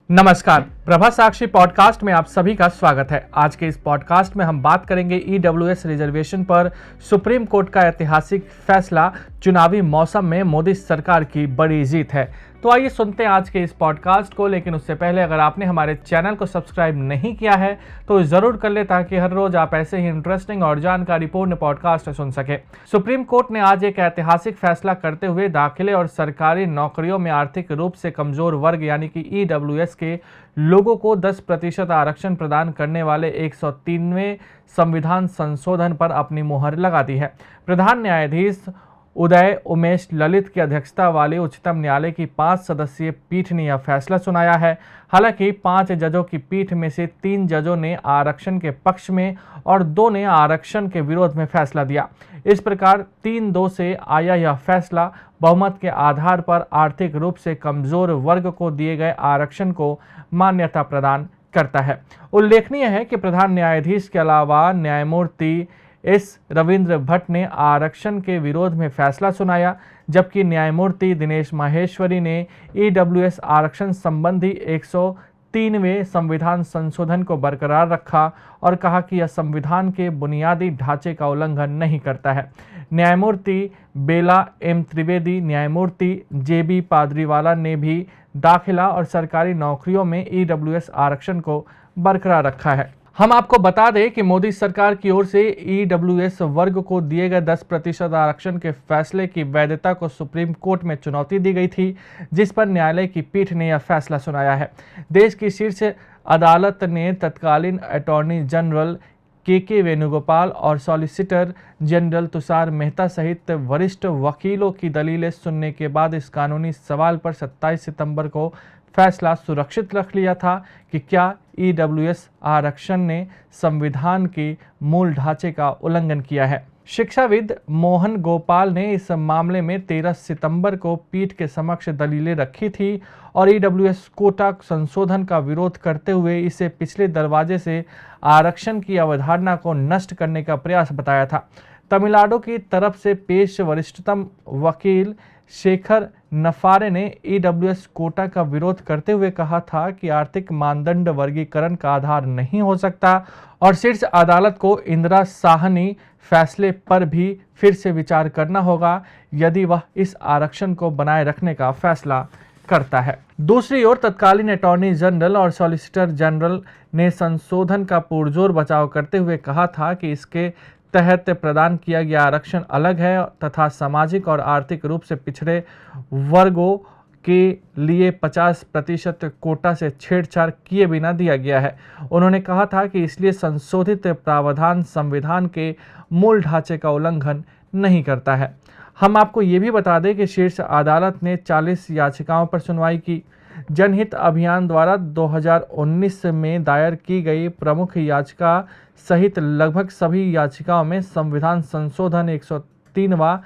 नमस्कार, प्रभा साक्षी पॉडकास्ट में आप सभी का स्वागत है। आज के इस पॉडकास्ट में हम बात करेंगे ईडब्ल्यूएस रिजर्वेशन पर सुप्रीम कोर्ट का ऐतिहासिक फैसला, चुनावी मौसम में मोदी सरकार की बड़ी जीत है। तो आइए सुनते हैं आज के इस पॉडकास्ट को, लेकिन उससे पहले अगर आपने हमारे चैनल को सब्सक्राइब नहीं किया है तो ज़रूर कर ले, ताकि हर रोज आप ऐसे ही इंटरेस्टिंग और जानकारीपूर्ण पॉडकास्ट सुन सके। सुप्रीम कोर्ट ने आज एक ऐतिहासिक फैसला करते हुए दाखिले और सरकारी नौकरियों में आर्थिक रूप से कमजोर वर्ग यानी कि ईडब्ल्यूएस के लोगों को 10% आरक्षण प्रदान करने वाले 103वें संविधान संशोधन पर अपनी मुहर लगा दी है। प्रधान न्यायाधीश उदय उमेश ललित की अध्यक्षता वाली उच्चतम न्यायालय की 5 सदस्यीय पीठ ने यह फैसला सुनाया है। हालांकि 5 जजों की पीठ में से 3 जजों ने आरक्षण के पक्ष में और 2 ने आरक्षण के विरोध में फैसला दिया। इस प्रकार 3-2 से आया यह फैसला बहुमत के आधार पर आर्थिक रूप से कमजोर वर्ग को दिए गए आरक्षण को मान्यता प्रदान करता है। उल्लेखनीय है कि प्रधान न्यायाधीश के अलावा न्यायमूर्ति एस रविंद्र भट्ट ने आरक्षण के विरोध में फैसला सुनाया, जबकि न्यायमूर्ति दिनेश माहेश्वरी ने ईडब्ल्यूएस आरक्षण संबंधी 103वें संविधान संशोधन को बरकरार रखा और कहा कि यह संविधान के बुनियादी ढांचे का उल्लंघन नहीं करता है। न्यायमूर्ति बेला एम त्रिवेदी, न्यायमूर्ति जेबी पादरीवाला ने भी दाखिला और सरकारी नौकरियों में ईडब्ल्यूएस आरक्षण को बरकरार रखा है। हम आपको बता दें कि मोदी सरकार की ओर से ईडब्ल्यूएस वर्ग को दिए गए 10% आरक्षण के फैसले की वैधता को सुप्रीम कोर्ट में चुनौती दी गई थी, जिस पर न्यायालय की पीठ ने यह फैसला सुनाया है। देश की शीर्ष अदालत ने तत्कालीन अटॉर्नी जनरल के वेणुगोपाल और सॉलिसिटर जनरल तुषार मेहता सहित वरिष्ठ वकीलों की दलीलें सुनने के बाद इस कानूनी सवाल पर 27 सितंबर को फैसला सुरक्षित रख लिया था कि क्या ईडब्ल्यूएस आरक्षण ने संविधान के मूल ढांचे का उल्लंघन किया है। शिक्षाविद मोहन गोपाल ने इस मामले में 13 सितंबर को पीठ के समक्ष दलीलें रखी थी और ईडब्ल्यूएस कोटा संशोधन का विरोध करते हुए इसे पिछले दरवाजे से आरक्षण की अवधारणा को नष्ट करने का प्रयास बताया था। तमिलनाडु की तरफ से पेश वरिष्ठतम वकील शेखर नफारे ने ईडब्ल्यूएस कोटा का विरोध करते हुए कहा था कि आर्थिक मानदंड वर्गीकरण का आधार नहीं हो सकता और शीर्ष अदालत को इंदिरा साहनी फैसले पर भी फिर से विचार करना होगा यदि वह इस आरक्षण को बनाए रखने का फैसला करता है। दूसरी ओर तत्कालीन अटॉर्नी जनरल और सॉलिसिटर जनरल ने संशोधन का पुरजोर बचाव करते हुए कहा था कि इसके तहत प्रदान किया गया आरक्षण अलग है तथा सामाजिक और आर्थिक रूप से पिछड़े वर्गों के लिए 50% कोटा से छेड़छाड़ किए बिना दिया गया है। उन्होंने कहा था कि इसलिए संशोधित प्रावधान संविधान के मूल ढांचे का उल्लंघन नहीं करता है। हम आपको ये भी बता दें कि शीर्ष अदालत ने 40 याचिकाओं पर सुनवाई की। जनहित अभियान द्वारा 2019 में दायर की गई प्रमुख याचिका सहित लगभग सभी याचिकाओं में संविधान संशोधन 103वां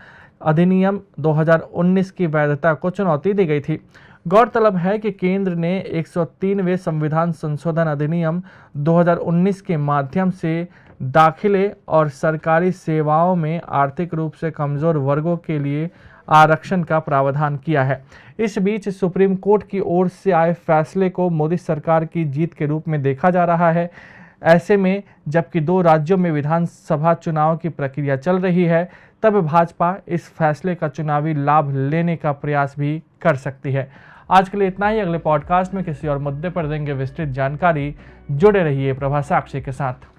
अधिनियम 2019 की वैधता को चुनौती दी गई थी। गौरतलब है कि केंद्र ने 103वें संविधान संशोधन अधिनियम 2019 के माध्यम से दाखिले और सरकारी सेवाओं में आर्थिक रूप से कमजोर वर्गों के लिए आरक्षण का प्रावधान किया है। इस बीच सुप्रीम कोर्ट की ओर से आए फैसले को मोदी सरकार की जीत के रूप में देखा जा रहा है। ऐसे में जबकि 2 राज्यों में विधानसभा चुनाव की प्रक्रिया चल रही है, तब भाजपा इस फैसले का चुनावी लाभ लेने का प्रयास भी कर सकती है। आज के लिए इतना ही। अगले पॉडकास्ट में किसी और मुद्दे पर देंगे विस्तृत जानकारी। जुड़े रहिए प्रभा साक्षी के साथ।